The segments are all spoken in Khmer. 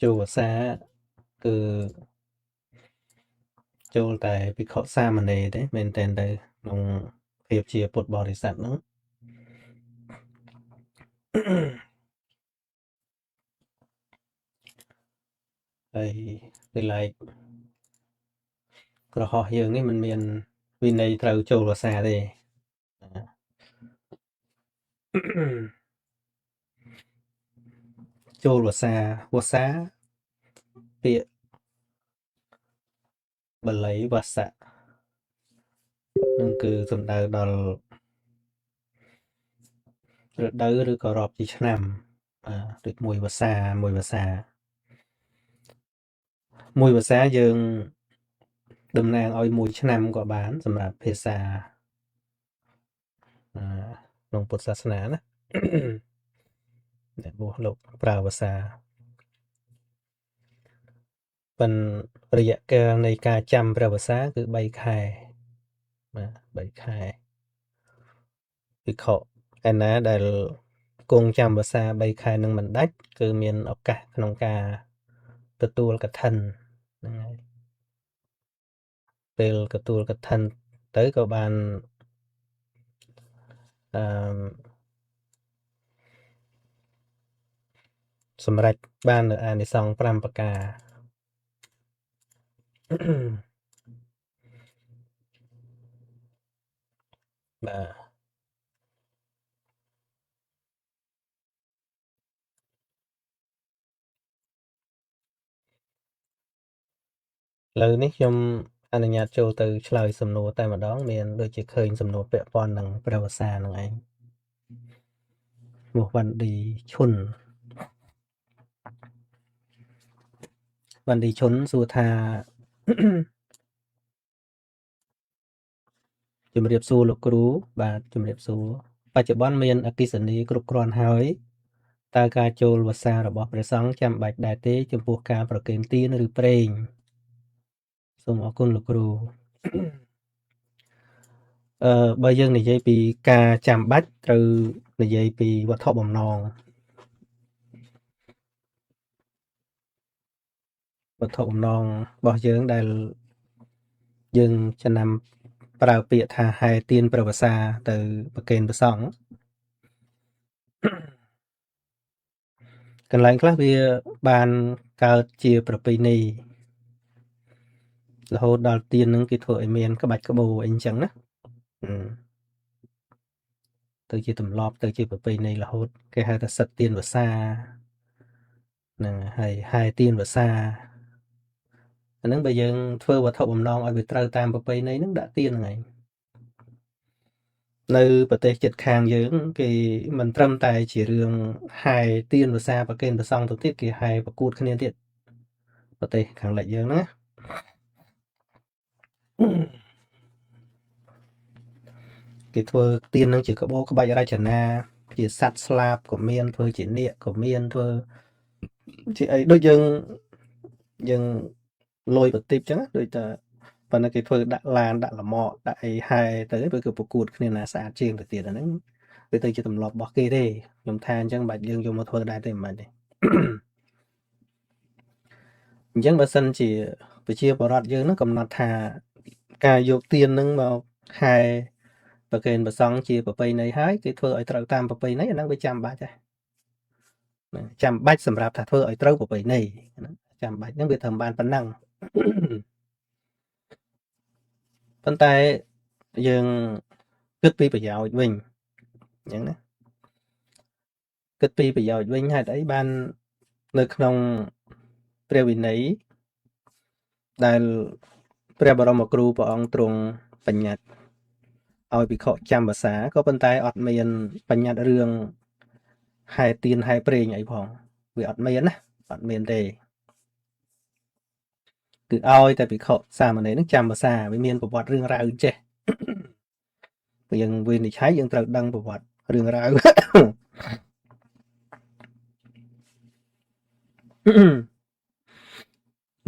ចូលភាសាគឺចូលតែភិក្ខុសាមណេរទេមែនតែនទៅក្នុងភាពជាពុទ្ធបរិស័ទហ្នឹងហើយពីឡែកក្រហោះយើងនេះมันមានវិន័យត្រូវចូលភាសាទេចូលភាសាពាក្យបាលីវស្សៈនឹងគឺសំដៅដល់រដូវឬក៏រាប់ជាឆ្នាំដូចមួយភាសាយើងតំណាងឲ្យមួយឆ្នាំក៏បានសម្រាប់ភាសាក្នុងពុទ្ធសាសនាណាអ្នកបួសលោកប្រើភាសាប៉ុនរយៈកាលនៃការចាំព្រះភាសាគឺ3ខែបាទ3ខែភិក្ខុឯណាដែលគង់ចាំភាសា3ខែនឹងមិនដាច់គឺមានឱកាសក្នុងការទទួលកឋិនហ្នឹងហើយពេលទទួលកឋិនទៅក៏បានអឺសម្រេចបាននៅអានិសង្ស5ប្រការបាទឥឡូវនេះខ្ញុំអនុញ្ញាតចូលទៅឆ្លើយសំណួរតែម្ដងមានដូចជាឃើញសំណួរពាក់ព័ន្ធនឹងព្រះភាសានឹងឯងឈ្មោះវណ្ឌីឈុនសួរថាជំរាបសួរលោកគ្រូបាទជំរាបសួរបច្ចុប្បន្នមានអគ្គិសនីគ្រប់គ្រាន់ហើយតើការចូលភាសារបស់ព្រះសង្ឃចាំបាច់ដែរទេចំពោះការប្រគេនទានឬប្រេងសូមអរគុណលោកគ្រូបើយើងនិយាយពីការចាំបាច់ត្រូវនិយាយពីវត្ថុបំណងរបស់យើងដែលយើងចំណាំប្រើពាក្យថាហែទានព្រះវសាទៅប្រគេនព្រះសង្ឃកន្លែងខ្លះវាបានកើតជាប្រពៃណីរហូតដល់ទាននឹងគេធ្វើឲ្យមានក្បាច់ក្បូរអីអញ្ចឹងណាទៅជាទម្លាប់ទៅជាប្រពៃណីរហូតគេហៅថាសិទ្ធទានវសាហ្នឹងហើយហែទានវសាអាហ្នឹងបើយើងធ្វើវត្ថុបំណងឲ្យវាត្រូវតាមប្រពៃណីហ្នឹងដាក់ទានហ្នឹងឯងនៅប្រទេសជិតខាងយើងគេមិនត្រឹមតែជារឿងហែទានវសាប្រគេនព្រះសង្ឃទៅទៀតគេហែប្រកួតគ្នាទៀតប្រទេសខាងលិចយើងណាគេធ្វើទាននឹងជាក្បូរក្បាច់រចនាជាសត្វស្លាបក៏មានធ្វើជានាគក៏មានធ្វើជាអីដូចយើងលយប្រទីបចឹងដូចតែប៉ុន្តែគេធ្វើដាក់ឡានដាក់លម៉កដាក់អីហែទៅវាគឺប្រកួតគ្នាណាស្អាតជាងទៅទៀតអាហ្នឹងវាទៅជាទម្លាប់របស់គេទេខ្ញុំថាអញ្ចឹងបាច់យើងយកមកធ្វើដែរទេមិនទេអញ្ចឹងបើសិនជាប្រជាពលរដ្ឋយើងនឹងកំណត់ថាការយកទាននឹងមកហែប្រគេនព្រះសង្ឃជាប្រពៃណីហើយគេធ្វើឲ្យត្រូវតាមប្រពៃណីអាហ្នឹងវាចាំបាច់ដែរចាំបាច់សម្រាប់ថាធ្វើឲ្យត្រូវប្រពៃណីចាំបាច់ហ្នឹងវាធ្វើបានប៉ុណ្ណឹងប៉ុន្តែយើងគិតពីប្រយោជន៍វិញអញ្ចឹងណាគិតពីប្រយោជន៍វិញហេតុអីបាននៅក្នុងព្រះវិន័យដែលព្រះបរមគ្រូព្រះអង្គទ្រង់បញ្ញត្តិឲ្យភិក្ខុចាំភាសាក៏ប៉ុន្តែអត់មានបញ្ញត្តិរឿងហែទានហែប្រេងអីផងវាអត់មានណាអត់មានទេគឺឲ្យតែភិក្ខុសាមណេរនឹងចាំភាសាវាមានប្រវត្តិរឿងរ៉ាវចេះយើងវិនិច្ឆ័យយើងត្រូវដឹងប្រវត្តិរឿងរ៉ាវ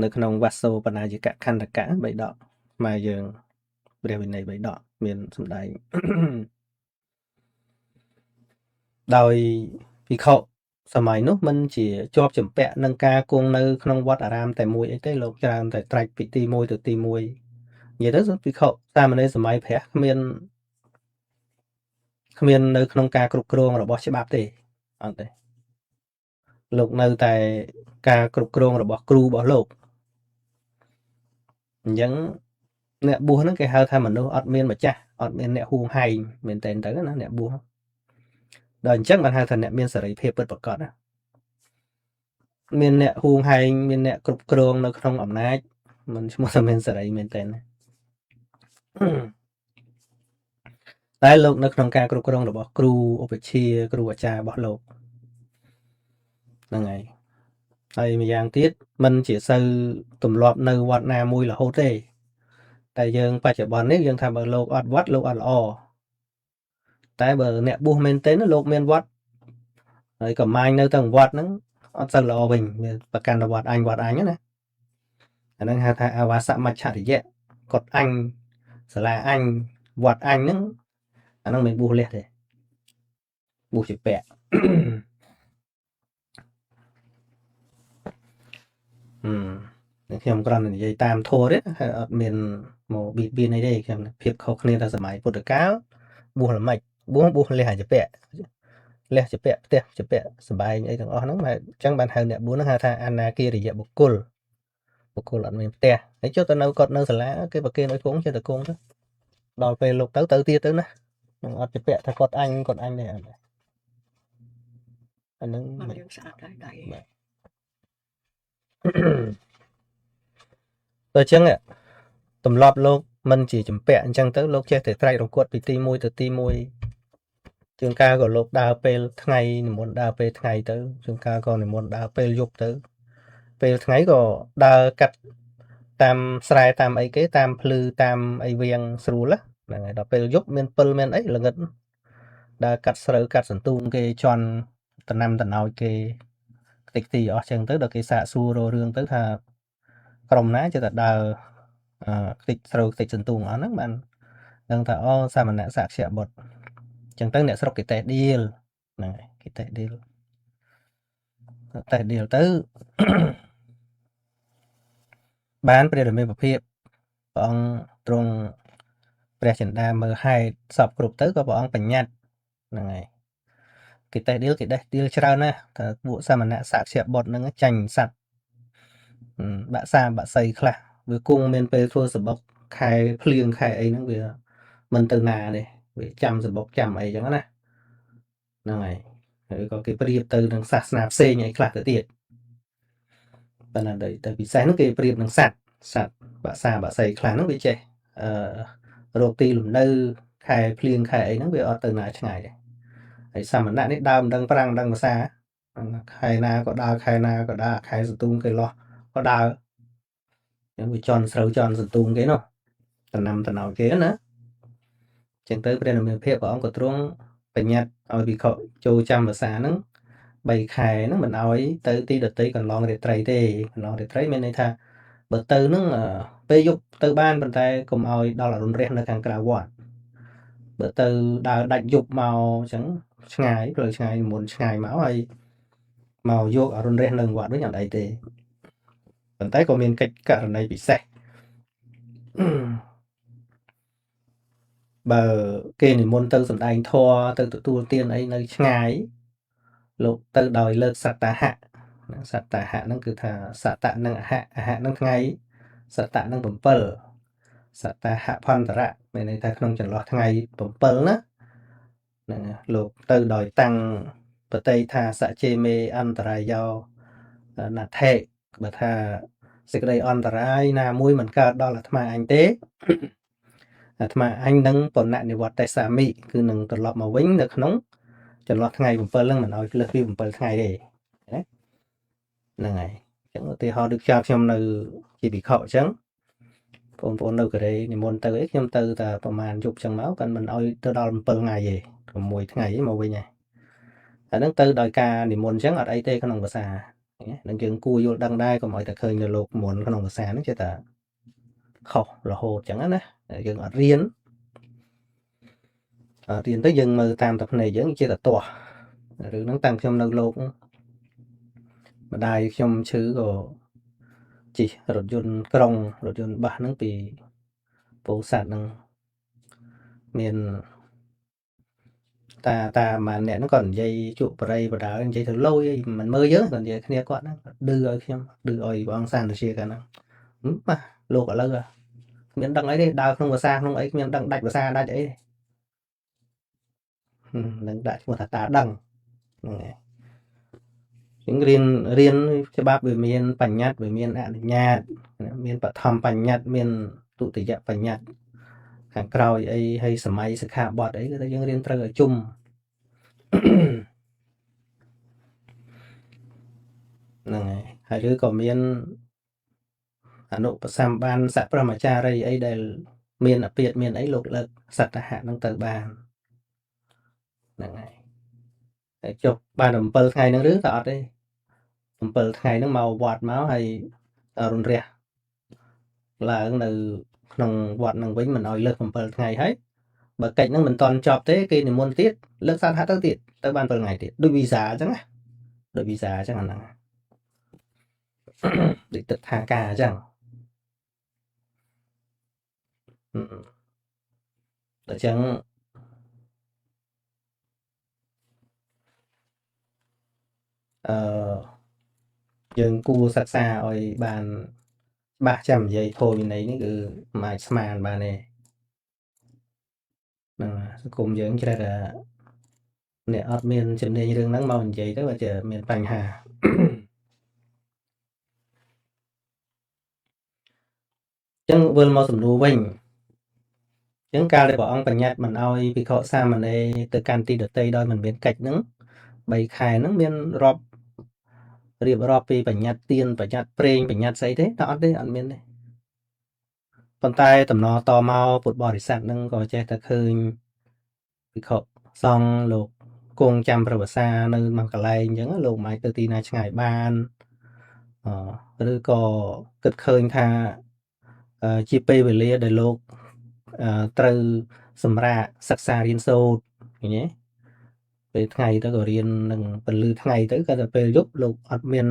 នៅក្នុងវស្សោបណាយកខណ្ឌកៈ3ដកខ្មែរយើងព្រះវិន័យ3ដកមានសម្ដែងដោយភិក្ខុ សម័យនោះមិនជាជាប់ជំពាក់នឹងការគង់នៅក្នុងវត្តអារាមតែមួយអីទេលោកច្រើនតែត្រាច់ពីទី1ទៅទី1និយាយទៅភិក្ខុសាមណេរសម័យព្រះគ្មាននៅក្នុងការគ្រប់គ្រងរបស់ច្បាប់ទេអត់ទេលោកនៅតែការគ្រប់គ្រងរបស់គ្រូរបស់លោកអញ្ចឹងអ្នកបួសហ្នឹងគេហៅថាមនុស្សអត់មានម្ចាស់អត់មានអ្នកហួងហែងមែនតើទៅណាអ្នកបួសដល់អញ្ចឹងបានហៅថាអ្នកមានសេរីភាពពិតប្រាកដណាមានអ្នកហួងហែងមានអ្នកគ្រប់គ្រងនៅក្នុងអំណាចមិនឈ្មោះថាមានសេរីមែនតើណាតែលោកនៅក្នុងការគ្រប់គ្រងរបស់គ្រូឧបជាគ្រូអាចារ្យរបស់លោកហ្នឹងហើយហើយម្យ៉ាងទៀតมันជាសូវទម្លាប់នៅវត្តណាមួយរហូតទេតែយើងបច្ចុប្បន្ននេះយើងថាបើលោកអត់វត្តលោកអត់ល្អតែបើអ្នកបួសមែនទេលោកមានវត្តហើយក៏ម៉ាញនៅទាំងវត្តហ្នឹងអត់សូវល្អវិញវាប្រកាន់វត្តអញណាអាហ្នឹងហៅថាអាវាសមច្ឆរិយៈកត់អញសាលាអញវត្តអញហ្នឹងអាហ្នឹងមិនបួសលះទេបួសជាពាក់ខ្ញុំគ្រាន់តែនិយាយតាមធម៌ទេអត់មានមកបៀតបៀនអីទេខ្ញុំភាពខុសគ្នាតែសម័យពុទ្ធកាលបួសល្មិចបួសលះជាពាក់លះជាពាក់ផ្ទះជាពាក់សបែងអីទាំងអស់ហ្នឹងអញ្ចឹងបានហៅអ្នកបួសហ្នឹងហៅថាអនាគារិយបុគ្គលអត់មានផ្ទះហើយចុះទៅនៅគាត់នៅសាលាគេប្រគេនឲ្យគង់ចេះតែគង់ទៅដល់ពេលលោកទៅទៀតទៅណានឹងអត់ជាពាក់ថាគាត់អញទេអត់អាហ្នឹងមិនយើងស្អាតដែរដៃទៅអញ្ចឹងទម្លាប់លោកមិនជាចម្ពាក់អញ្ចឹងទៅលោកចេះតែត្រែករង្គត់ពីទី1ទៅទី1ជាងការក៏លោកដើរពេលថ្ងៃនិមន្តដើរពេលថ្ងៃទៅជាងការក៏និមន្តដើរពេលយប់ទៅពេលថ្ងៃក៏ដើរកាត់តាមស្រែតាមអីគេតាមភ្លឺតាមអីវៀងស្រួលហ្នឹងហើយដល់ពេលយប់មានពិលមានអីល្ងិតដើរកាត់ស្រូវកាត់សន្ទូងគេជន់តំណាំតំណោចគេខ្ទេចខ្ទីអស់ចឹងទៅដល់គេសាកសួរររឿងទៅថាក្រុមណាចេះតែដើរខ្ទេចស្រូវខ្ទេចសន្ទូងអស់ហ្នឹងបានដឹងថាអូសាមណៈសាក្យបុត្រចឹងទៅអ្នកស្រុកគេតេះដៀលហ្នឹងហើយគេតេះដៀលទៅបានព្រះរាមាភិភាពព្រះអង្គទ្រង់ព្រះចិន្តាមើលហេតុសពគ្រប់ទៅក៏ព្រះអង្គបញ្ញត្តិហ្នឹងហើយគេតេះដៀលច្រើនណាស់ថាពួកសាមណៈសាក្យបុត្រហ្នឹងចាញ់សัตว์បាក់សាបាក់សីខ្លះវាគង់មានពេលធ្វើសបុកខែភ្លៀងខែអីហ្នឹងវាមិនទៅណាទេវាចាំសបុកចាំអីចឹងណាហ្នឹងហើយហើយក៏គេប្រៀបទៅនឹងសាសនាផ្សេងអីខ្លះទៅទៀតប៉ុន្តែទៅពិសេសហ្នឹងគេប្រៀបនឹងសัตว์បាក់សាបាក់សីខ្លះហ្នឹងវាចេះរកទីលំនៅខែភ្លៀងខែអីហ្នឹងវាអត់ទៅណាឆ្ងាយទេហើយសាមណៈនេះដើមដឹងប្រាំងដឹងភាសាខែណាក៏ដើរខែណាក៏ដើរខែសន្ទូងគេលោះក៏ដើរចឹងវាជន់ស្រូវជន់សន្ទូងគេនោះតំណាំតំណោចគេណាចឹងទៅព្រះនាមាភិភាពព្រះអង្គក៏ទ្រង់បញ្ញត្តិឲ្យភិក្ខុចូលចាំភាសាហ្នឹង3ខែហ្នឹងមិនឲ្យទៅទីដតីកន្លងរាត្រីទេកន្លងរាត្រីមានន័យថាបើទៅហ្នឹងពេលយប់ទៅបានប៉ុន្តែកុំឲ្យដល់អរុណរះនៅខាងក្រៅវត្តបើទៅដើរដាច់យប់មកអញ្ចឹងឆ្ងាយផ្លូវឆ្ងាយមុនឆ្ងាយមកហើយមកយកអរុណរះនៅវត្តវិញអត់អីទេប៉ុន្តែក៏មានកិច្ចករណីពិសេសបើគេនិមន្តទៅសម្ដែងធម៌ទៅទទួលទានអីនៅឆ្ងាយលោកទៅដោយលើកសត្តាហៈហ្នឹងគឺថាសតៈនិងអហៈហ្នឹងថ្ងៃសតៈនឹង7សតហៈផន្តរៈមានន័យថាក្នុងចន្លោះថ្ងៃ7ណាហ្នឹងលោកទៅដោយតាំងបតីថាសច្ចេមេអន្តរាយោណថេបើថាសេចក្តីអន្តរាយណាមួយមិនកើតដល់អាត្មាអញទេអាត្មាអញនឹងបណនិវត្តេសាមិគឺនឹងត្រឡប់មកវិញនៅក្នុងចន្លោះថ្ងៃ7ហ្នឹងមិនឲ្យលើសពី7ថ្ងៃទេណាហ្នឹងហើយអញ្ចឹងឧទាហរណ៍ដូចខ្ញុំនៅជាភិក្ខុអញ្ចឹងបងប្អូននៅកូរ៉េនិមន្តទៅអីខ្ញុំទៅតែប្រហែលយប់អញ្ចឹងមកគាត់មិនឲ្យទៅដល់7ថ្ងៃទេ6ថ្ងៃមកវិញហើយអាហ្នឹងទៅដោយការនិមន្តអញ្ចឹងអត់អីទេក្នុងភាសាហ្នឹងយើងគួរយល់ដឹងដែរកុំឲ្យតែឃើញនៅលោកមុនក្នុងភាសាហ្នឹងចេះតែខុសរហូតអញ្ចឹងណាយើងអត់រៀនទៅយើងមើលតាមតែភ្នែកយើងចេះតែទាស់រឿងហ្នឹងតាំងខ្ញុំនៅលោក ម្ដាយខ្ញុំឈឺក៏ជិះរថយន្តក្រុងរថយន្តបាសហ្នឹងពីពោធិ៍សាត់ហ្នឹងមានតាម៉ានអ្នកហ្នឹងគាត់និយាយជក់បរិយបដានិយាយទៅលុយអីមិនមើលយើងគាត់និយាយគ្នាគាត់ហ្នឹងឌឺឲ្យខ្ញុំឌឺឲ្យព្រះអង្គសានជាកាលហ្នឹងបាទលោកឥឡូវគ្មានដឹងអីទេដើរក្នុងភាសាក្នុងអីគ្មានដឹងដាច់ភាសាដាច់អីទេនឹងដាក់ឈ្មោះថាតាដឹងហ្នឹងហើយជាងរៀនច្បាប់វាមានបញ្ញត្តិវាមានអនុញ្ញាតមានបឋមបញ្ញត្តិមានទុតិយបញ្ញត្តិខាងក្រោយអីហើយសម័យសិក្ខាបទអីគឺថាយើងរៀនត្រូវឲ្យជុំហ្នឹងហើយឬក៏មានអនុបសម្បានសប្រមចារីអីដែលមានអពាតមានអីលោកលើកសត្តហៈហ្នឹងទៅបានហ្នឹងហើយចុះបាន7ថ្ងៃហ្នឹងឬក៏អត់ទេ7ថ្ងៃហ្នឹងមកវត្តមកហើយរុនរះឡើងនៅក្នុងវត្តហ្នឹងវិញមិនអោយលើក7ថ្ងៃហើយបើកិច្ចហ្នឹងមិនតន់ចប់ទេគេនិមន្តទៀតលើកសត្តហៈទៅទៀតទៅបាន7ថ្ងៃទៀតដូចវីសាអញ្ចឹងណាដូចវីសាអញ្ចឹងអាហ្នឹងដូចទឹកថាការអញ្ចឹងអញ្ចឹងយើងគួរសិក្សាឲ្យបានច្បាស់ចាំនិយាយធម៌វិន័យនេះគឺមិនអាចស្មានបានទេហ្នឹងសង្គមយើងច្រើនតែអ្នកអត់មានជំនាញរឿងហ្នឹងមកនិយាយទៅវាជាមានបញ្ហាចឹងវិលមកសំណួរវិញចឹងកាលដែលព្រះអង្គបញ្ញត្តិមិនអោយភិក្ខុសាមណេរទៅកាន់ទីដទៃដោយមិនមានកិច្ចហ្នឹង3ខែហ្នឹងមានរាប់រៀបរាប់ពីបញ្ញត្តិទានបញ្ញត្តិព្រេងបញ្ញត្តិស្អីទេតើអត់ទេអត់មានទេប៉ុន្តែតំណតមកពុទ្ធបរិស័ទហ្នឹងក៏ចេះតែឃើញភិក្ខុសង្ឃលោកគង់ចាំប្រវសានៅមួយកន្លែងអញ្ចឹងលោកមិនអាចទៅទីណាឆ្ងាយបានឬក៏គិតឃើញថាជាពេលវេលាដែលលោកត្រូវសម្រាកសិក្សារៀនសូត្រឃើញទេពេលថ្ងៃទៅក៏រៀននឹងពលឺថ្ងៃទៅក៏តែពេលយប់លោកអត់មាន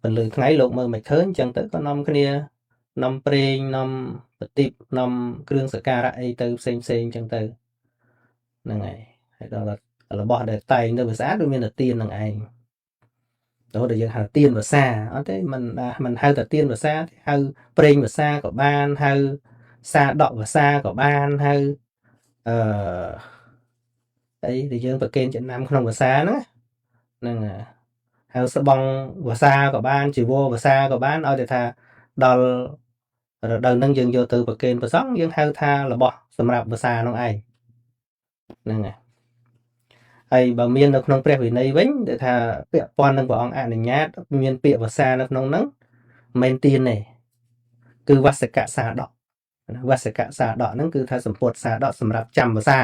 ពលឺថ្ងៃលោកមើលមិនឃើញអញ្ចឹងទៅក៏នាំគ្នានាំប្រេងនាំប្រទីបនាំគ្រឿងសក្ការៈអីទៅផ្សេងផ្សេងអញ្ចឹងទៅហ្នឹងហើយដល់របស់ដែលតែងទៅភាសាគឺមានតែទៀននឹងឯងរហូតដល់យើងហៅទៀនភាសាអត់ទេមិនហៅតែទៀនភាសាទេហៅប្រេងភាសាក៏បានហៅសាដកភាសាក៏បានហៅអីដែលយើងប្រកេនចំណាំក្នុងភាសាហ្នឹងហៅស្បង់ភាសាក៏បានជីវរភាសាក៏បានឲ្យតែថាដល់រដូវហ្នឹងយើងយកទៅប្រកេនប្រសង់យើងហៅថារបស់សម្រាប់ភាសានោះឯងហ្នឹងហើយបើមាននៅក្នុងព្រះវិន័យវិញដែលថាពាក់ព័ន្ធនឹងព្រះអង្គអនុញ្ញាតមានពាក្យភាសានៅក្នុងហ្នឹងមិនមែនទៀនទេគឺវសកសាដកវសកសាដកហ្នឹងគឺថាសម្ពុតសាដកសម្រាប់ចាំភាសា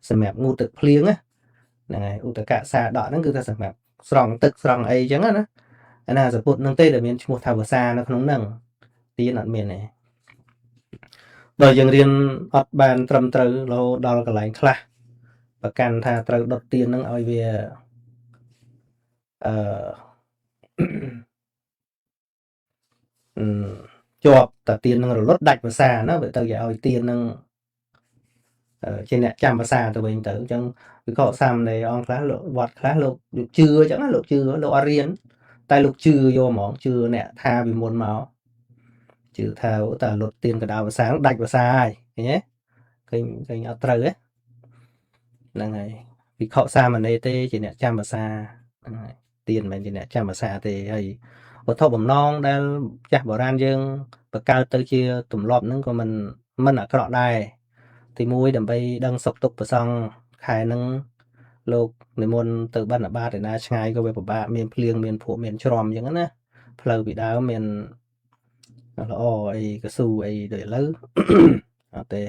សម្រាប់ងូតទឹកភ្លៀងហ្នឹងហើយឧតកសាដកហ្នឹងគឺថាសម្រាប់ស្រង់ទឹកស្រង់អីចឹងណាអាណាសម្ពុតហ្នឹងទេដែលមានឈ្មោះថាភាសានៅក្នុងហ្នឹងទៀនអត់មានទេដល់យើងរៀនអត់បានត្រឹមត្រូវរហូតដល់កន្លែងខ្លះប្រកាន់ថាត្រូវដុតទៀនហ្នឹងឲ្យវាជាប់តាទៀននឹងរលត់ដាច់ភាសាណាវាទៅឲ្យទៀននឹងជាអ្នកចាំភាសាទៅវិញទៅអញ្ចឹងវិខសាមណេរអង្គខ្លះលោកវត្តខ្លះលោកជឿអញ្ចឹងណាលោកជឿលោកអត់រៀនតែលោកជឿយកហ្មងជឿអ្នកថាពីមុនមកជឿថាតាលុតទៀនកដៅភាសាដាច់ភាសាហើយឃើញទេឃើញអត់ត្រូវហ្នឹងហើយវិខសាមណេរទេជាអ្នកចាំភាសាហ្នឹងហើយទៀនមិនមែនជាអ្នកចាំភាសាទេហើយវត្ថុបំណងដែលចាស់បុរាណយើងបង្កើតទៅជាទម្លាប់ហ្នឹងក៏មិនអាក្រក់ដែរទីមួយដើម្បីដឹងសុខទុក្ខប្រសងខែហ្នឹងលោកនិមន្តទៅបិណ្ឌបាតឯណាឆ្ងាយក៏វាពិបាកមានភ្លៀងមានភក់មានជ្រាំអញ្ចឹងណាផ្លូវពីដើមមានល្អអីកស៊ូអីដូចឥឡូវអត់ទេ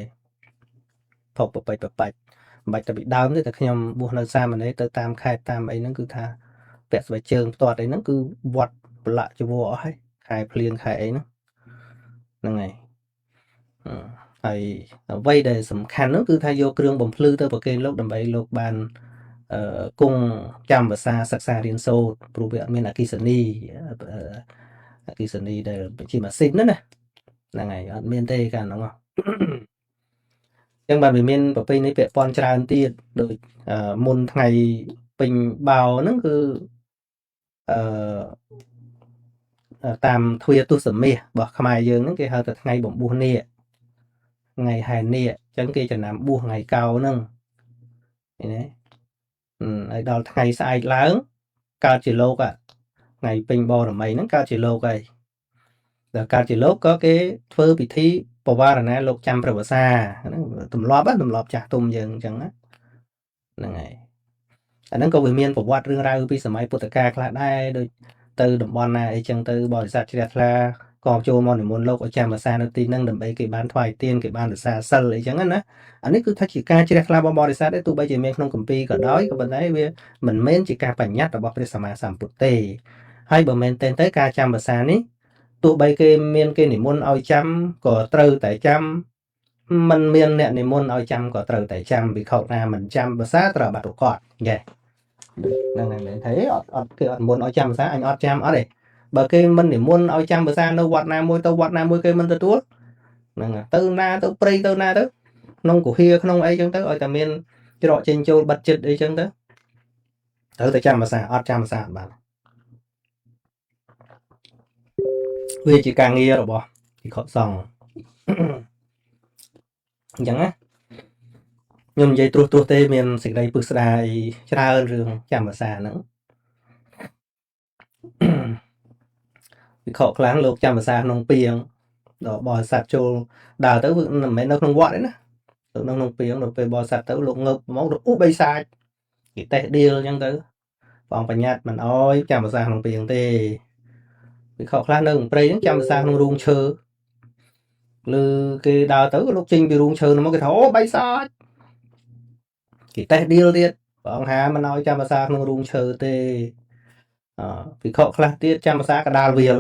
ផុសបបិចមិនបាច់ទៅពីដើមទេតែខ្ញុំបួសនៅសាមណេរទៅតាមខេត្តតាមអីហ្នឹងគឺថាពាក់ស្បែកជើងផ្ទាត់អីហ្នឹងគឺវត្តប្រឡាក់ចវរអស់ហើយខែភ្លៀងខែអីហ្នឹងហើយហើយអ្វីដែលសំខាន់នោះគឺថាយកគ្រឿងបំភ្លឺទៅប្រគេនលោកដើម្បីលោកបាន គង់ចាំភាសាសិក្សារៀនសូត្រព្រោះវាអត់មានអគ្គិសនីអគ្គិសនីដែលជាម៉ាស៊ីនណាហ្នឹងហើយអត់មានទេកាលហ្នឹងចឹងបាទវាមានប្រពៃណីពាក់ព័ន្ធច្រើនទៀតដូចមុនថ្ងៃពេញបោហ្នឹងគឺអឺតាមទ្វារទុសមាសរបស់ខ្មែរយើងហ្នឹងគេហៅថាថ្ងៃបំពោះនាគថ្ងៃហែនាគអញ្ចឹងគេចំណាំបួសថ្ងៃកោហ្នឹងឃើញទេហើយដល់ថ្ងៃស្អែកឡើងកើតជាលោកថ្ងៃពេញបរមីហ្នឹងកើតជាលោកហើយដល់កើតជាលោកក៏គេធ្វើពិធីបវារណាលោកចាំព្រះវស្សាហ្នឹងទម្លាប់ចាស់ទុំយើងអញ្ចឹងណាហ្នឹងហើយអាហ្នឹងក៏វាមានប្រវត្តិរឿងរ៉ាវពីសម័យពុទ្ធកាលខ្លះដែរដូចទៅតំបន់ណាអីចឹងទៅបរិស័ទជ្រះថ្លាក៏ចូលមកនិមន្តលោកឲ្យចាំភាសានៅទីហ្នឹងដើម្បីគេបានថ្វាយទានគេបានរក្សាសិលអីចឹងណាអានេះគឺថាជាការជ្រះថ្លារបស់បរិស័ទទេទោះបីជាមានក្នុងគម្ពីរក៏ដោយក៏ប៉ុន្តែវាមិនមែនជាការបញ្ញត្តិរបស់ព្រះសម្មាសម្ពុទ្ធទេហើយបើមែនទេទៅការចាំភាសានេះទោះបីគេមានគេនិមន្តឲ្យចាំក៏ត្រូវតែចាំមិនមានអ្នកនិមន្តឲ្យចាំក៏ត្រូវតែចាំវិខុណាមិនចាំភាសាត្រូវបាត់ប្រកបយេហ្នឹងហើយមែនទេអត់គេអត់និមន្តឲ្យចាំភាសាអញអត់ចាំអត់ទេបើគេមិននិមន្តឲ្យចាំភាសានៅវត្តណាមួយទៅវត្តណាមួយគេមិនទទួលហ្នឹងទៅណាទៅព្រៃទៅណាទៅក្នុងគុហាក្នុងអីចឹងទៅឲ្យតែមានច្រកចេញចូលបិទចិត្តអីចឹងទៅត្រូវតែចាំភាសាអត់ចាំភាសាអត់បានវាជាការងាររបស់ភិក្ខុសង្ឃអញ្ចឹងណាខ្ញុំនិយាយត្រួសទេមានសេចក្តីពឹស្ដាយច្រើនរឿងចាំភាសាហ្នឹងវិខខ្លះលោកចាំភាសាក្នុងពីងដល់បរិស័ទចូលដើរទៅមិនមែននៅក្នុងវត្តទេណាទៅនៅក្នុងពីងដល់ពេលបរិស័ទទៅលោកងើបមកទៅបិសាចគេតេះដៀលអញ្ចឹងទៅបងបញ្ញត្តិមិនអោយចាំភាសាក្នុងពីងទេវិខខ្លះនៅព្រៃហ្នឹងចាំភាសាក្នុងរូងឈើឬគេដើរទៅលោកចេញពីរូងឈើនោះមកគេថាអូបិសាចគេតេះដៀលទៀតបងហាមិនអោយចាំភាសាក្នុងរូងឈើទេវិខខ្លះទៀតចាំភាសាកដាលវាល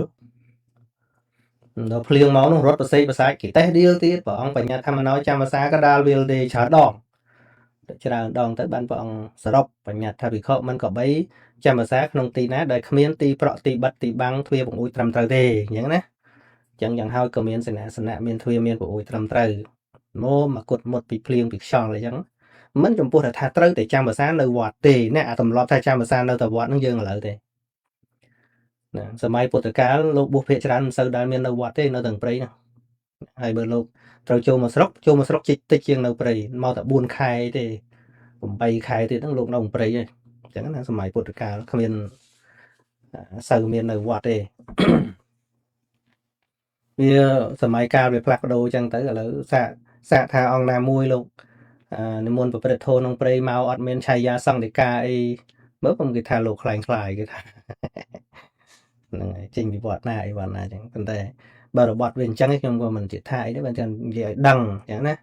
ដល់ភ្លៀងមកនោះរត់ប្រសេកប្រសាចគេតេះដៀលទៀតព្រះអង្គបញ្ញត្តិថាមិនអោយចាំភាសាកដាលវាលទេច្រើនដងទៅបានព្រះអង្គសរុបបញ្ញត្តិថាវិខមិនក៏បីចាំភាសាក្នុងទីណាដែលគ្មានទីប្រក់ទីបិទទីបាំងទ្វារបង្អួចត្រឹមត្រូវទេអញ្ចឹងណាអញ្ចឹងយ៉ាងហើយក៏មានសេនាសនៈមានទ្វារមានបង្អួចត្រឹមត្រូវមកគុតមុតពីភ្លៀងពីខ្យល់អីចឹងមិនចំពោះថាត្រូវតែចាំភាសានៅវត្តទេអ្នកអាទម្លាប់ថាចាំភាសានៅតែវត្តហ្នឹងយើងឥឡូវទេណាសម័យពុទ្ធកាលលោកបុស្សភាគច្រើនមិនសូវដែលមាននៅវត្តទេនៅទាំងព្រៃហ្នឹងហើយបើលោកត្រូវចូលមកស្រុកតិចជាងនៅព្រៃមកតែ4ខែទេ8ខែទៀតហ្នឹងលោកនៅព្រៃហើយអញ្ចឹងណាសម័យពុទ្ធកាលគ្មានសូវមាននៅវត្តទេវាសម័យកាលវាផ្លាស់ប្ដូរអញ្ចឹងទៅឥឡូវសាកថាអង្គណាមួយលោកនិមន្តប្រព្រឹត្តធម៌ក្នុងព្រៃមកអត់មានឆាយាសង្ឃតិកាអីមើលខ្ញុំគេថាលោកខ្លាំងខ្លាយគេថាហ្នឹងហើយចេញពីវត្តណាអីវត្តណាអញ្ចឹងប៉ុន្តែបើរបត់វាអញ្ចឹងខ្ញុំក៏មិនជឿថាអីទេបើតែនិយាយឲ្យដឹងអញ្ចឹងណា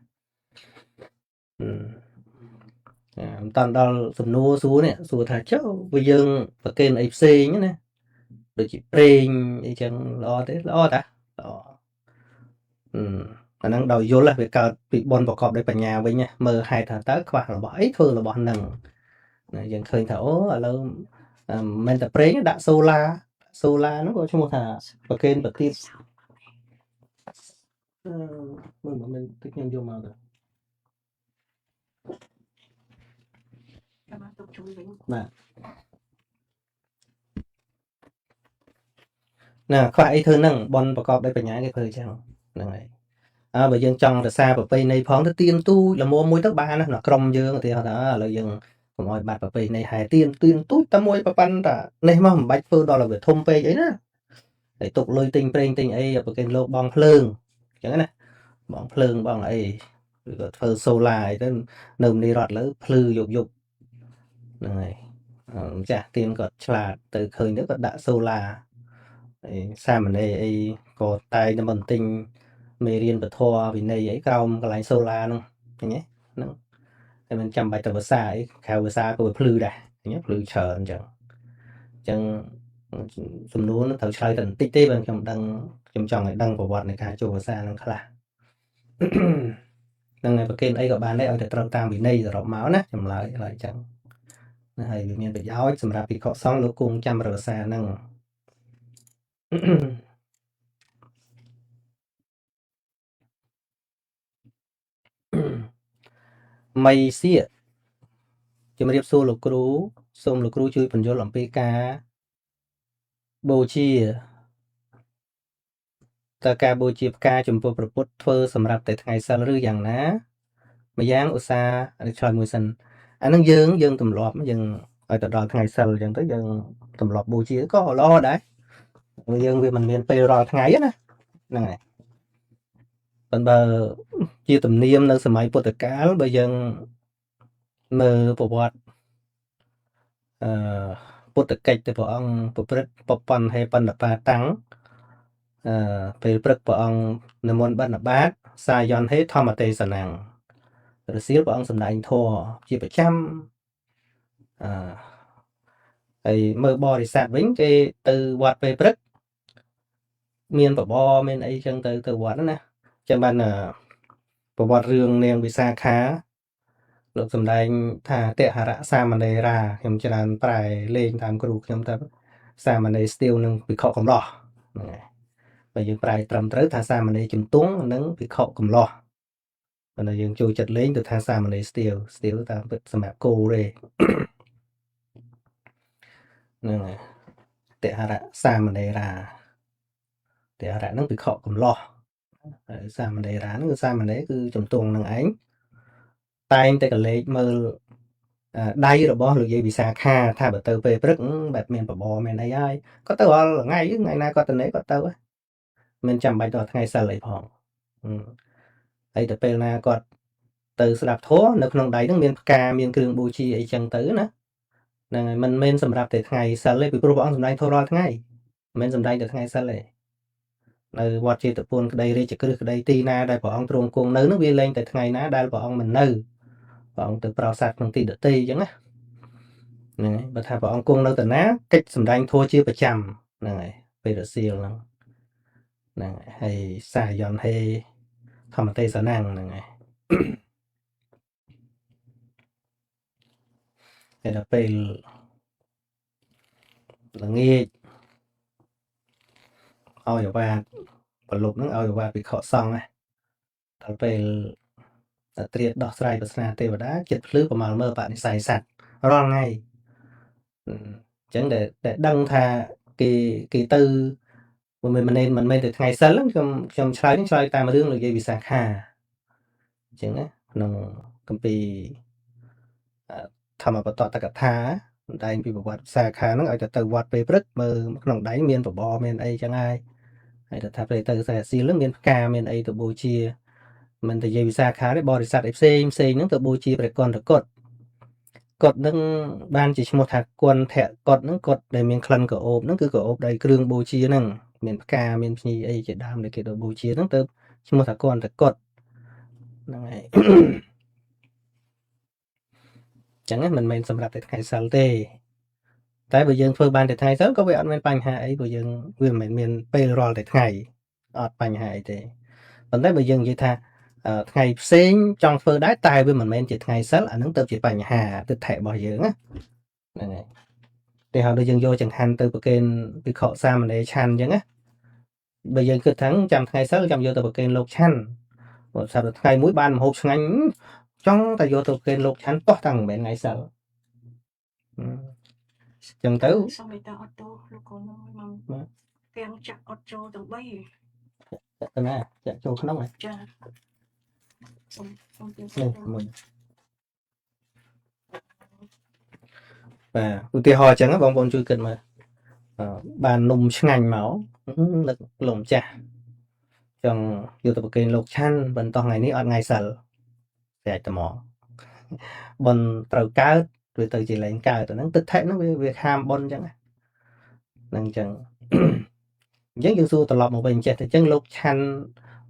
មិនតាន់ដល់សំណួរសួរនេះសួរថាចុះបើយើងប្រកេនអីផ្សេងណាដូចជាប្រេងអីចឹងល្អទេល្អតាល្អអាហ្នឹងដោយយល់វាកើតពីបុណ្យប្រកបដោយបញ្ញាវិញមើលហេតុថាតើខ្វះរបស់អីធ្វើរបស់ហ្នឹងណាយើងឃើញថាអូឥឡូវមិនមែនតែប្រេងដាក់សូឡាហ្នឹងក៏ឈ្មោះថាប្រកេនប្រទីបមិនតិចខ្ញុំយកមកទៅបាទណាខ្វះអីធ្វើហ្នឹងបនប្រកបដោយបញ្ញាគេធ្វើចឹងហ្នឹងហើយបើយើងចង់រក្សាប្រពៃណីផងទៅទៀនទូចល្មមមួយទៅបានណាក្រុមយើងឧទាហរណ៍ថាឥឡូវយើងកុំឲ្យបាត់ប្រពៃណីហែទៀនទូចតែមួយប៉ុណ្ណឹងតានេះមកមិនបាច់ធ្វើដល់វាធំពេកអីណាហើយទុកលុយទិញប្រេងទិញអីប្រកេនលោកបងភ្លើងចឹងណាបងភ្លើងបងអីឬក៏ធ្វើសូឡាអីទៅនៅមនីរត់លើភ្លឺយកហ្នឹងហើយម្ចាស់ទៀនគាត់ឆ្លាតទៅឃើញទៅគាត់ដាក់សូឡាសាមណេរអីក៏តែតែមិនទិញមេរៀនពធវិន័យអីក្រោមកន្លែងសូឡាហ្នឹងឃើញទេហ្នឹងតែមិនចាំបាច់ទៅភាសាអីក្រៅភាសាក៏វាភ្លឺដែរឃើញទេភ្លឺច្រើនអញ្ចឹងសំណួរនឹងត្រូវឆ្លើយតែបន្តិចទេបើខ្ញុំចង់ឲ្យដឹងប្រវត្តិនៃការចូលភាសាហ្នឹងខ្លះហ្នឹងហើយប្រកេនអីក៏បានដែរឲ្យតែត្រូវតាមវិន័យសរុបមកណាចម្លើយឡើយអញ្ចឹង ហើយវាមានប្រយោជន៍សម្រាប់ភិក្ខុសង្ឃលោកគង់ចាំរក្សាហ្នឹង មីសៀកជំរាបសួរលោកគ្រូសូមលោកគ្រូជួយពន្យល់អំពីការបូជាតើការបូជាផ្កាចំពោះព្រះពុទ្ធធ្វើសម្រាប់តែថ្ងៃសិលឬយ៉ាងណាម្យ៉ាងឧស្សាហ៍ឆ្លើយមួយសិនអានឹងយើងទម្លាប់យើងឲ្យទៅដល់ថ្ងៃសិលអញ្ចឹងទៅយើងទម្លាប់បូជាក៏ល្អដែរយើងវាមិនមានពេលរាល់ថ្ងៃណាហ្នឹងហើយប៉ុន្តែជាទំនៀមនៅសម័យពុទ្ធកាលបើយើងមើលប្រវត្តិពុទ្ធកិច្ចទៅព្រះអង្គប្រព្រឹត្តបបញ្ហេបណ្ឌបាតាំងពេលព្រឹកព្រះអង្គនិមន្តបណ្ឌបាតសាយន្តហេធម្មទេសនាងរសៀលព្រះអង្គសម្ដែងធម៌ជាប្រចាំហើយមើលបរិស័ទវិញគេទៅវត្តពេលព្រឹកមានបបរមានអីចឹងទៅវត្តណាចឹងបានប្រវត្តិរឿងនាងវិសាខាលោកសម្ដែងថាតហរៈសាមណេរាខ្ញុំច្រើនប្រែលេងតាមគ្រូខ្ញុំទៅសាមណេរស្ទាវនឹងភិក្ខុកំឡោះហ្នឹងហើយបើយើងប្រែត្រឹមត្រូវថាសាមណេរជំទង់និងភិក្ខុកំឡោះប៉ុន្តែយើងចូលចិត្តលេងទៅថាសាមណេរស្ទាវតាមពិតសម្រាប់គោទេហ្នឹងហើយតហរៈសាមណេរាតហរៈនឹងភិក្ខុកំឡោះហើយសាមណេរានឹងគឺសាមណេរគឺជំទង់នឹងឯងតែងតែកលេចមើលដៃរបស់លោកយាយវិសាខាថាបើទៅពេលព្រឹកបែបមានបបរមានអីហើយគាត់ទៅរាល់ថ្ងៃណាគាត់ទៅគាត់ទៅមិនចាំបាច់ដល់ថ្ងៃសិលអីផងហើយទៅពេលណាគាត់ទៅស្ដាប់ធម៌នៅក្នុងដៃហ្នឹងមានផ្កាមានគ្រឿងបូជាអីចឹងទៅណាហ្នឹងហើយមិនមែនសម្រាប់តែថ្ងៃសិលទេពីព្រោះព្រះអង្គសម្ដែងធម៌រាល់ថ្ងៃមិនមែនសម្ដែងតែថ្ងៃសិលទេនៅវត្តចេតពុនក្តីរាជក្រឹសក្តីទីណាដែលព្រះអង្គទ្រង់គង់នៅនោះវាលែងតែថ្ងៃណាដែលព្រះអង្គមិននៅព្រះអង្គទៅប្រោសសត្វក្នុងទីដតីអញ្ចឹងណាហ្នឹងហើយបើថាព្រះអង្គគង់នៅតាណាកិច្ចសម្ដែងធម៌ជាប្រចាំហ្នឹងហើយពេលរសៀលហ្នឹងហើយសាយន្តហេធម្មទេសនាងហ្នឹងហើយតែដល់ពេលល្ងាចឲ្យអាវាតប្រលប់ហ្នឹងឲ្យអាវាតវិខសង្ឃណាដល់ពេលត្រៀតដោះស្រាយប្រស្នាទេវតាចិត្តភ្លឺប្រមាលមើលបនិស័យសัตว์រាល់ថ្ងៃអញ្ចឹងតែដឹងថាគេទៅមិនមែនតែថ្ងៃសិលខ្ញុំឆ្លើយតាមរឿងលោកយាយវិសាខាអញ្ចឹងណាក្នុងគម្ពីរធម្មបតតកថាសម្ដែងពីប្រវត្តិវិសាខាហ្នឹងឲ្យទៅវត្តពេលព្រឹកមើលក្នុងដៃមានបបរមានអីចឹងហើយទៅថាពេលទៅខ្សែសៀលហ្នឹងមានផ្កាមានអីទៅបូជាមិនតែយាយវិសាខាទេបរិស័ទឯផ្សេងហ្នឹងទៅបូជាព្រះកន្ធកុដគាត់នឹងបានជាឈ្មោះថាគន្ធៈកុដហ្នឹងកុដដែលមានក្លិនកោបហ្នឹងគឺកោបដែលគ្រឿងបូជាហ្នឹងមានផ្កាមានភ្ញីអីជាដើមដែលគេទៅបូជាហ្នឹងទៅឈ្មោះថាគន្ធកុដហ្នឹងហើយចឹងមិនមែនសម្រាប់តែថ្ងៃសិលទេតែបើយើងធ្វើបានតែថ្ងៃសិលក៏វាអត់មានបញ្ហាអីព្រោះយើងវាមិនមានពេលរាល់តែថ្ងៃអត់បញ្ហាអីទេប៉ុន្តែបើយើងនិយាយថាថ្ងៃផ្សេងចង់ធ្វើដែរតែវាមិនមែនជាថ្ងៃសិលអានឹងទៅជាបញ្ហាទិដ្ឋិរបស់យើងណាហ្នឹងហើយតែហើយដូចយើងយកចង្ហាន់ទៅប្រគេនភិក្ខុសាមណេរឆាន់អញ្ចឹងណាបើយើងគិតថាចាំថ្ងៃសិលចាំយកទៅប្រគេនលោកឆាន់បើថាថ្ងៃមួយបានម្ហូបឆ្ងាញ់ចង់តែយកទៅប្រគេនលោកឆាន់តោះតាំងមិនមែនថ្ងៃសិលចឹងទៅសំបីតាអត់ទោលោកកូនមកទាំងចាក់អត់ចូលទាំង3ទៅណាចាក់ចូលក្នុងហ៎ចាសុំទៀតមួយបាទឧទាហរណ៍ចឹងបងប្អូនជួយគិតមើលបាននំឆ្ងាញ់មកនឹកលំចាស់ចង់យកទៅប្រគេនលោកឆាន់បន្តថ្ងៃនេះអត់ថ្ងៃសិលស្អាតតែមកបនត្រូវកើតវាទៅជាលែងកើតអាហ្នឹងទឹកថែហ្នឹងវាខាមបនចឹងហ្នឹងចឹងអញ្ចឹងយើងសួរត្រឡប់មកវិញចេះតែអញ្ចឹងលោកឆាន់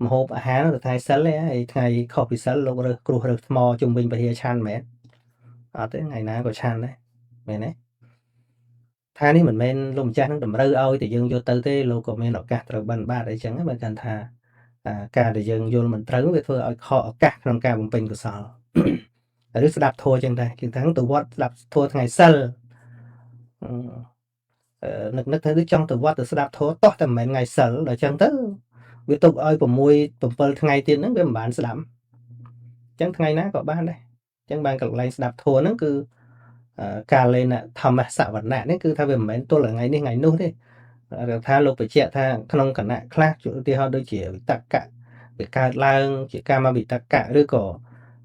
ម្ហូបអាហារទៅថ្ងៃសិលឯងហើយថ្ងៃខុសពីសិលលោករើសគ្រោះរើសថ្មជុំវិញពហិឆាន់មែនអត់ទេថ្ងៃណាក៏ឆាន់ដែរមែនទេថានេះមិនមែនលោកម្ចាស់នឹងតម្រូវឲ្យតែយើងយកទៅទេលោកក៏មានឱកាសត្រូវបិណ្ឌបាតអីចឹងបើកាន់ថាការដែលយើងយល់មិនត្រូវវាធ្វើឲ្យខកឱកាសក្នុងការបំពេញកុសល ឬស្ដាប់ធម៌ចឹងដែរគេថាទៅវត្តស្ដាប់ធម៌ថ្ងៃសិលនឹកទៅចង់ទៅវត្តទៅស្ដាប់ធម៌តោះតែមិនមែនថ្ងៃសិលដល់ចឹងទៅវាទុកឲ្យ6 7ថ្ងៃទៀតហ្នឹងវាមិនបានស្ដាប់ចឹងថ្ងៃណាក៏បានដែរចឹងបានកន្លែងស្ដាប់ធម៌ហ្នឹងគឺការលេងធម្មសវណៈនេះគឺថាវាមិនមែនទល់ថ្ងៃនេះថ្ងៃនោះទេថាលោកបញ្ជាក់ថាក្នុងគណៈខ្លះឧទាហរណ៍ដូចជាវិតកៈវាកើតឡើងជាកាមវិតកៈឬក៏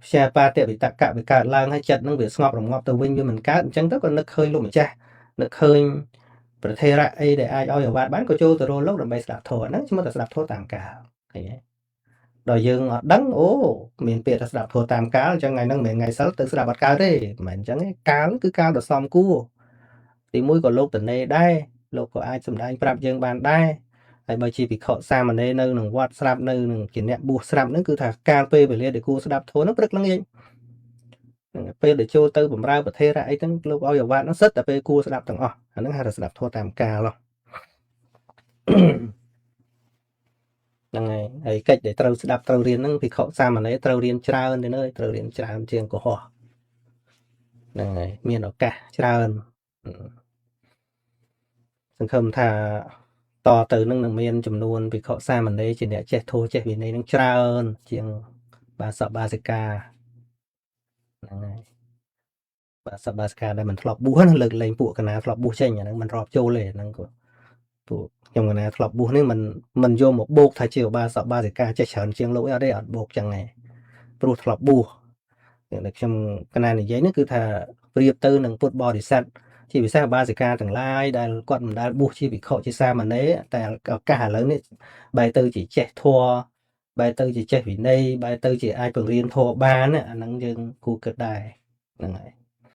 ព្យាបាទវិតកៈវាកើតឡើងហើយចិត្តនឹងវាស្ងប់រងាប់ទៅវិញវាមិនកើតអញ្ចឹងទៅក៏នឹកឃើញលោកម្ចាស់នឹកឃើញប្រធេរៈអីដែលអាចឲ្យអាវាតបានក៏ចូលទៅរកលោកដើម្បីស្ដាប់ធម៌ហ្នឹងឈ្មោះតែស្ដាប់ធម៌តាមកាលឃើញទេដល់យើងអត់ដឹងអូមានពាក្យថាស្ដាប់ធម៌តាមកាលអញ្ចឹងថ្ងៃហ្នឹងមិនមែនថ្ងៃសិលទៅស្ដាប់អត់កើតទេមិនមែនអញ្ចឹងទេកាលគឺកាលដ៏សមគួរទីមួយក៏លោកតនេដែរលោកក៏អាចសម្ដែងប្រាប់យើងបានដែរហើយបើជាភិក្ខុសាមណេរនៅក្នុងវត្តស្រាប់នៅនឹងជាអ្នកបួសស្រាប់ហ្នឹងគឺថាកាលពេលវេលាដែលគួរស្ដាប់ធម៌ហ្នឹងព្រឹកល្ងាចពេលដែលចូលទៅបម្រើប្រធេរៈអីហ្នឹងលោកឲ្យអាវាតហ្នឹងសិតតែពេលគួរស្ដាប់ទាំងអស់អាហ្នឹងហៅថាស្ដាប់ធម៌តាមកាលហ្នឹងហើយកិច្ចដែលត្រូវស្ដាប់ត្រូវរៀនហ្នឹងភិក្ខុសាមណេរត្រូវរៀនច្រើនទៅnữaត្រូវរៀនច្រើនជាងកុហកហ្នឹងហើយមានឱកាសច្រើនសង្ឃឹមថាតទៅនឹងមានចំនួនភិក្ខុសាមណេរជាអ្នកចេះធម៌ចេះវិន័យនឹងច្រើនជាងបាសកបាសិកាហ្នឹងហើយបាសកបាសិកាដែលមិនធ្លាប់បួសលើកលែងពួកកណាធ្លាប់បួសចេញអាហ្នឹងមិនរាប់ចូលទេហ្នឹងក៏ពួកខ្ញុំកណាធ្លាប់បួសនេះមិនយកមកបោកថាជាបាសកបាសិកាចេះច្រើនជាងលោកអត់ទេអត់បោកចឹងទេព្រោះធ្លាប់បួសតែខ្ញុំកណានិយាយនេះគឺថាប្រៀបទៅនឹងពុទ្ធបរិស័ទជាពិសេសបាសិកាទាំងឡាយដែលគាត់មិនដែលបួសជាភិក្ខុជាសាមណេរតែឱកាសឥឡូវនេះបែរទៅជាចេះធម៌បែរទៅជាចេះវិន័យបែរទៅជាអាចបង្រៀនធម៌បានអាហ្នឹងយើងគួរគិតដែរហ្នឹងហើយ